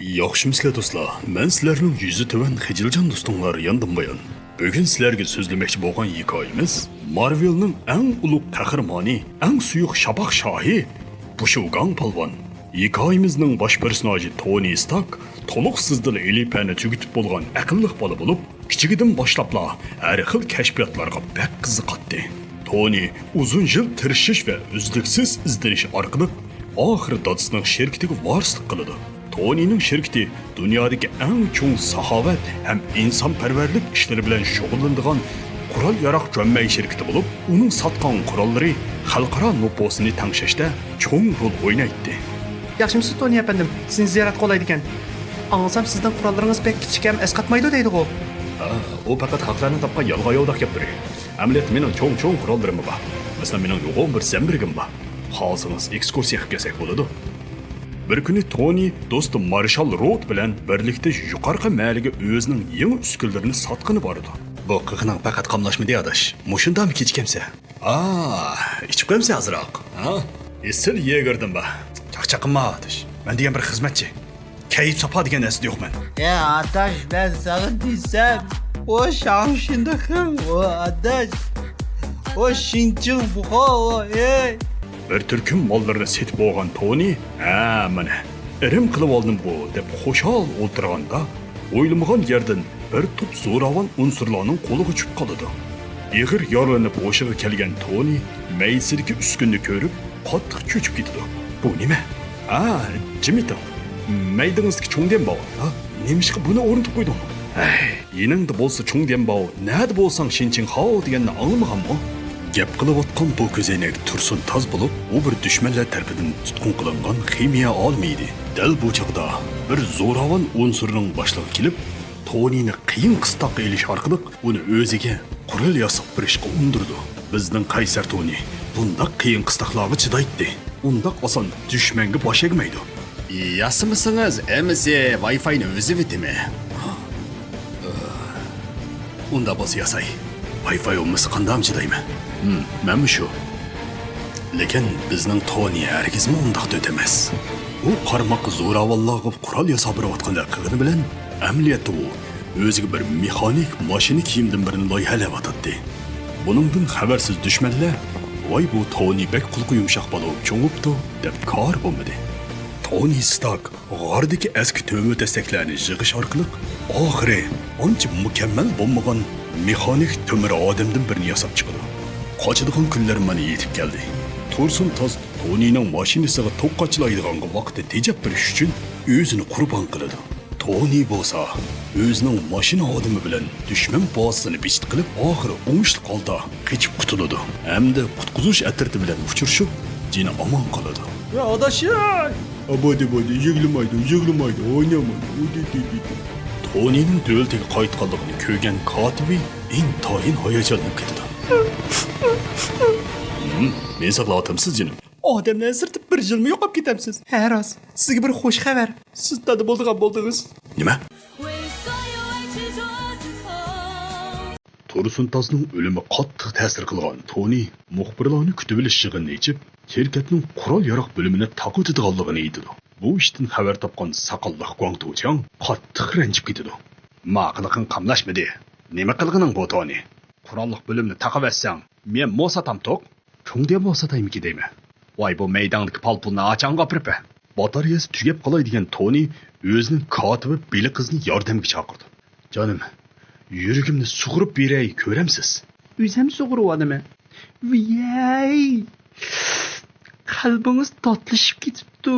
Yaxshimisilar do'stlar, men sizlarning yuzi tuvan xijiljon do'stinglar yondimbayon. Bugun sizlarga so'zlamoqchi bo'lgan hikoyamiz Marvelning eng ulug' qahramoni, eng suyuq shabaq shohi Bushugang polvon. Hikoyamizning bosh personaji Tony Stark to'liq sizdil elipani tugitib bo'lgan aqlli bola bo'lib, kichigidan boshlabla har xil kashfiyotlarga bak qiziqadi. Tony uzun yil tirishish va uzluksiz izdanish orqali oxiri dadasining shirkatiga varislik qiladi. Tony'ning shirkati dunyodagi eng cho'ng saxovat ham insonparvarlik ishlari bilan shug'ullanadigan qurol yaroq jo'mmay shirkati bo'lib, uning sotgan qurollari xalqaro nupusini tangshashda cho'ng rol o'ynaydi. Yaxshimisiz Tony efendim, sizni ziyorat qolaydi ekan. Anlasam sizdan qurollaringiz pek kichkam esqatmaydi deydi-ku. O faqat haqlarni topgan yolg'on yo'lda kelib biri. Amaliyot mening cho'ng qurollarim bor. Masalan, mening yo'g'on bir zambrigim bor. Hozirimiz ekskursiya qilib kelsak bo'ladi. Bir kuni Tony do'sti Marshall Road bilan birlikda yuqorqi maliga o'zining yangi uskunlarini sotqini bor edi. Bu qiqning faqat qamlashmadi adash. Mushundami kechkamsa? Ichib qo'ymsa azroq. Esil yegardim ba. Chaqchaqma adash. Men degan bir xizmatchi. Kayıp sapa degan narsa yo'qman. Adaş ben sana desem o şanşında kıl o adaş o şinçin bu o Bir turkum mollarni setib olgan Tony, mana irim qilib oldim bu deb xo'shal o'tirganda, o'ylamagan yerdan bir tup zo'ravon unsurlarning qo'liga tushib qoladi. Ig'ir yorilib o'shiga kelgan Tony maysidagi uskunni ko'rib, qattiq cho'chib ketdi. Bu nima? Jimito. Maydingizga cho'ngdan bor. Nemishqa buni o'rnatib qo'yding? Yeningda bo'lsa cho'ngdan bor, nada bo'lsang shinching ho deganni anglamaganmi? Gap qilayotgan bu ko'zoynak tursun toz bo'lib, u bir dushmanlar tarafidan tutqun qilingan ximiya olmaydi. Dal bu chaqda bir zo'ravon unsurining boshlig'i kelib, Tonyni qiyin qistoqqa elish orqali uni o'ziga qurol yasab berishga undirdi. Bizning qaysar Tony bundaq qiyin qistoqlarga chidaydi. Undaq oson dushmanga bosh egmaydi. Yasimisingiz, emisi Wi-Fi'ni o'zi bitimi? Unda bo'lsa yasay. Wi-Fi olmasa qandam chidaymi? Mana shu. Lekin bizning Tony hargizmi undaq o'tamas. U qarmoq zo'ravonlarga qurol yasab berayotganda qilgani bilan amaliyotda u o'ziga bir mexanik mashina kiyimdan birini loyihalab atadi. Buningdan xabarsiz dushmanlar voy bu Tony bek qulqi yumshoq bo'lib cho'ngibdi deb kor bo'lmadi. Tony Stark g'ordagi eski to'mi dastaklarni yig'ish orqali oxiri ancha mukammal bo'lmagan mexanik to'mir odamdan birini yasab chiqdi. Qochadigan kunlar mana yetib keldi. Tursun toz Tonyning mashinasiga to'qqachilaydigan vaqtda tejab berish uchun o'zini qurbon qiladi. Tony bo'lsa o'zining mashina odami bilan dushman bossini bichit qilib, oxiri o'ngishli holda qochib qutuladi. Hamda qutqizish atriti bilan uchrashib, jini omon qoladi. Ya adaşım! Abadi yig'lamaydi, o'ynamaydi. Tonyning do'ltiga qaytganligini ko'rgan kotibi intoyin hayajonlanib ketdi. Men saqlatamsiz jinim. Odamdan sirtib bir yilmi yo'qib ketamsiz. Ha rost. Sizga bir xush xabar. Siz tada bo'ldingiz. Nima? Tursun Tazning o'limi qattiq ta'sir qilgan Tony muxbirlarni kutib olish yig'inini ichib, shirkatning qurol yaroq bo'limini taqib etganligini aytdi. Bu ishdan xabar topgan saqolli Guang Tujiang qattiq ranjib ketdi. Maqliqin qamlashmadi. Nima qilganing bu Tony? Qurolliq bo'limni taqib olsang, men mosatam to'q. Shunday mosataymi deymi? Voy bu maydondagi palpulni achangga opirib. Batareyasi tugab qolay degan Tony o'zining kotibi Beli qizni yordamga chaqirdi. Jonim, yuragimni sug'urib beray, ko'ramsiz. O'zim sug'uryapman. Viyay! Qalbingiz totlishib ketibdi.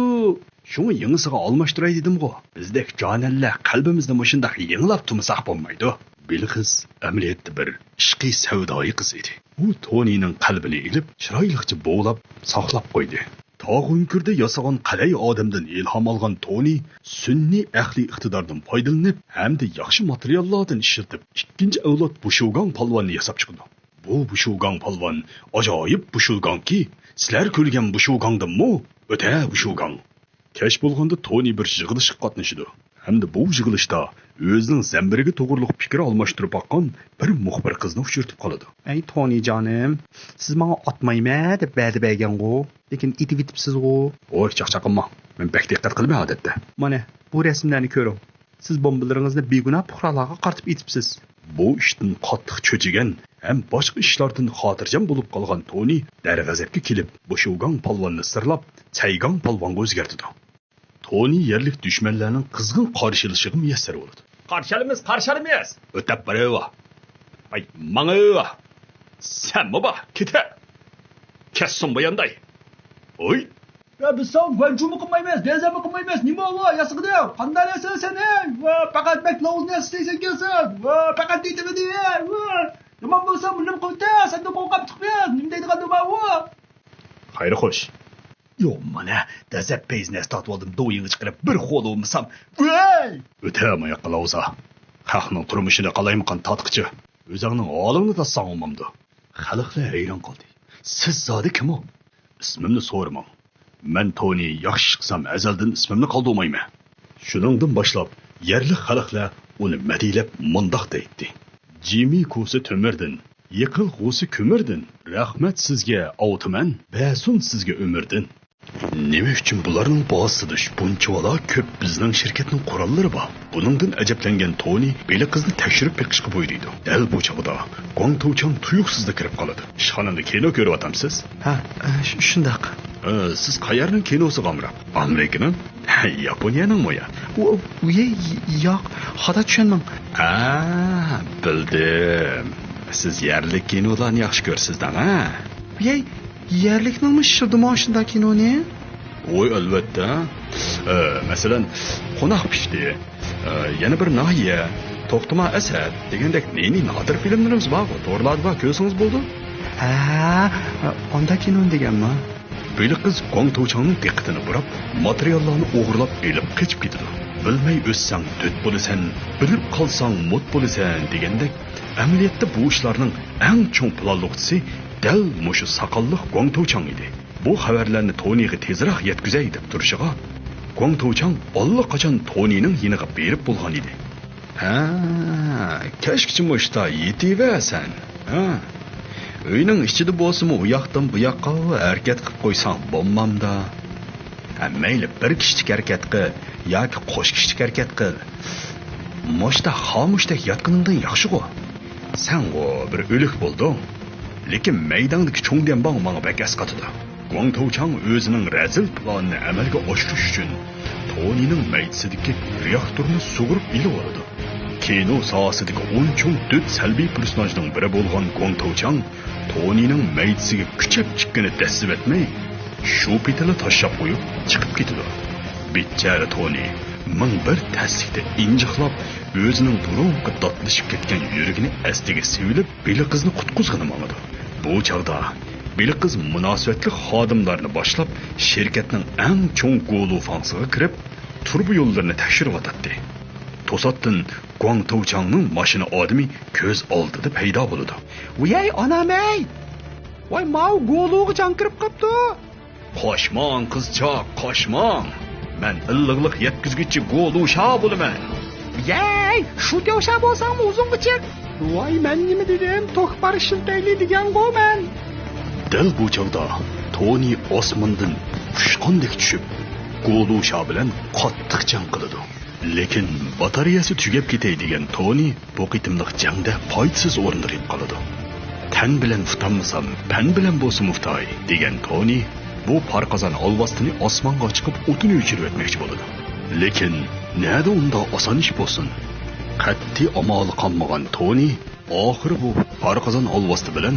Shuni yangisiga almashtiray dedim-ku. Bizdek jonallar qalbimizni mushundaq yanglab turmasak bo'lmaydi. Bilqiz amaliyotda bir ishqiy savdoyi qiz edi. U Tonyning qalbini ilib, chiroyliqcha bo'g'lab, saqlab qo'ydi. Tog'unkurda yasagan qalay odamdan ilhom olgan Tony sunniy ahli iqtidordan foydalanib, hamda yaxshi materiallardan ishlatib, ikkinchi avlod Bushugang polvonni yasab chiqdi. Bu Bushugang polvon ajoyib Bushuganki, sizlar ko'rgan Bushugangdanmi? O'ta Bushugang. Kesh bo'lganda Tony bir yig'ilishga qatnashdi. hamda bu yig'ilishda o'zining zambiriga to'g'riliq fikr almashtirib boqqan bir muxbir qizni uchirtib qoladi. Ey Tonijonim, siz menga otmayma deb va'da bergan-ku, lekin itib bitibsiz-ku. Oy, chaqchaqinma. Men pek diqqat qilmay odatda. Mana bu rasmlarni ko'ring. Siz bombalaringizni begunoh fuqarolarga qartib etibsiz. Bu ishdan qattiq cho'chigan ham boshqa ishlardan xotirjam bo'lib qolgan Toni darg'azabga kelib, Bo'shugang polvonni sirlab, Chaygang polvonga o'zgartdi. Toni yerlik dushmanlarning qizg'in qarshilashiga muyassar bo'ldi. Qarshilamiz. O'tab borayva. Ay, mangayva. Sen baba, kete. Kessin bu yanday. Oy. Ya biz son vancumu qilmaymiz, bezami qilmaymiz. Nima va yasqidi? Qanday yasan sen? Va faqat maklovni yasaysan kelsan. Va faqat deytimi? Va nima bo'lsa nim qildi? Sen de qo'rqib chiqmaysan. Nima deydigan nima va? Xayr xo'sh. Yo'q, mana dazab pezni estat oldim, do'yinga chiqarib bir qo'l olmasam. Voy! O'tamay qolsa. Xalqning turmushini qalaymiqan tatqichi. O'zingning olimni tassan olmamdi. Xalqlar hayron qoldi. Siz zodi kim o? Ismimni so'ramang. Men Toni yaxshi chiqsam azaldan ismimni qoldirmayman. Shuningdan boshlab yerli xalqlar uni madilab mundoq deydi. Jimi ko'si to'mirdan, yiqil g'usi ko'mirdan. Rahmat sizga avtiman, basun sizga umrdan. Nima uchun bularning bosida bunchavala ko'p bizning shirkatning qurollari bor? Buningdan ajablangan Toni beli qizni tekshirib beqishga bo'ylaydi. Dal bu chog'da Guangtouchang tuyuqsizda kirib qoladi. Ishxonada kino ko'ryapsiz? Ha, shundoq. Siz qayerning kinosi qamrab? Amerikaning? Yaponiyaning mo'ya? Yo'q, xato tushunmang. Bildim. Siz yerlik kinolarni yaxshi ko'rsizdan, ha? Yerlikningmi shirdimi shunda kinoni? Oy, albatta. Masalan, qo'noq pishdi. Yana bir nahiya, to'xtama asad degandek neni nodir filmlarimiz bor. To'g'riladi va ko'rsangiz bo'ldi. Onda kinon deganmi? Beli qiz Guangtouchangning diqqatini burab, materiallarni o'g'irlab elib qochib ketdi. Bilmay o'ssang dut bo'lasan, bilib qolsang mut bo'lasan degandek, amaliyotda bu ishlarning eng chong planlovchisi dal mushu saqalliq Guangtouchang edi. Bu xabarlarni Toniga tezroq yetkazay deb turishiga Guangtouchang allaqachon Tonining yiniga berib bo'lgan edi. Kashkichi mushta yetivasan. Uyning ichida bo'lsa-mu, u yoqdan bu yoqqa harakat qilib qo'ysang bo'lmamda. Mayli bir kishilik harakat qil yoki qo'sh kishilik harakat qil. Moshta xomushdek yotganingdan yaxshi-ku. Sen o bir o'lik bo'lding. Lekin maydondagi cho'ngdan bang menga bak asqatdi. Guangtouchang o'zining razil planini amalga oshirish uchun Tonining maytsidagi reaktorni sug'urib ilib oldi. Kino sohasidagi o'nchun dud salbiy personajning biri bo'lgan Guangtouchang Tonining maytsiga kuchab chiqqani tasvir etmay, shu petini tashlab qo'yib chiqib ketdi. Bichara Toni ming bir taslikda injiqlab, o'zining burunqi dotlashib ketgan yuragini astiga sevilib, beli qizni qutqizgani mangadi. Bu chog'da beli qiz munosabatli xodimlarni boshlab, shirkatning eng cho'ng g'olufangsiga kirib, turbi yo'llarini tekshirib o'tadi. To'satdan Guangtouchangning mashina odami ko'z oldida paydo bo'ldi. Voy onam-ey! Voy mau g'oluga jon kirib qopti. Qo'shmon qizchoq, qo'shmon. Men illiqlik yetkizgichi g'olusha bo'laman. Shu yo'sha bo'lsam o'zingga chiq. Voy men nima dedim? To'xbar shiltayli degan-ku men. Dal bu chog'da Toni osmondan ushqandek tushib, g'olusha bilan qattiq jang qildi. Lekin batareyasi tugab ketay degan Toni bu qitimliq jangda foydasiz o'rindirib qoldi. Tan bilan futanmasam, pan bilan bo'lsa muftay degan Toni bu parqazan olvastini osmonga chiqib o'tini o'chirib o'tmoqchi bo'ldi. Lekin nada unda oson ish bo'lsin. Qatti amal qolmagan Toni oxiri bu parqazan olvasti bilan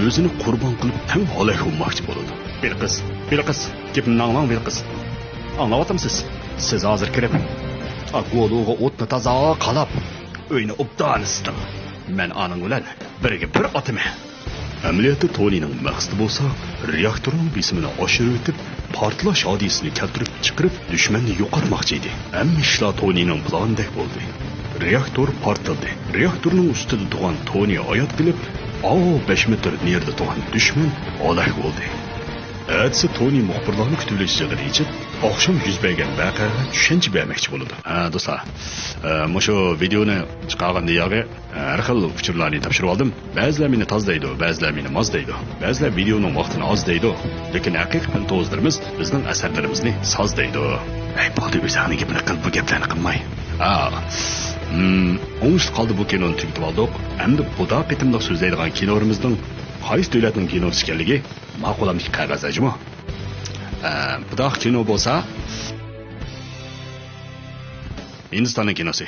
o'zini qurbon qilib tang halok bo'lmoqchi bo'ldi. Bilqiz, gapimni Bilqiz. Anlayapsizmi? Siz hozir kirib G'oluga o'tni toza qalab, uyni obdan isitdim. Men aning bilan birga bir otaman. Amaliyotda Tonining maqsadi bo'lsa, reaktorning besimini oshirib o'tib, portlash hodisasini keltirib chiqarib, dushmanni yo'qotmoqchi edi. Ammo ishlar Tonining planidek bo'ldi. Reaktor portladi. Reaktorning ustida turgan Toni oyat bilib, 5 metr nerda turgan dushman halok bo'ldi. Atsa Toni muxbirlarni kutib olishga yechib, o'xsham yuz bergan voqeaga tushuncha bermoqchi bo'ladi. Do'stlar, mushu videoni chiqargan diyoga har xil uchurlarni topshirib oldim. Ba'zilar meni tozlaydi, ba'zilar meni mozlaydi, ba'zilar videoning vaqtini oz deydi. Lekin haqiqatan to'zdirimiz bizning asarlarimizni sozlaydi. Ey, bo'ldi, o'zingni gapini qil, bu gaplarni qilmay. O'ngishli qoldi bu kinoni tugatib oldik. Endi buda qitimliq so'zlaydigan kinorimizning qaysi davlatning kinosi ekanligi ma'qulamlik qog'oz ajmo. Buda kino bo'lsa Hindistonning kinosi.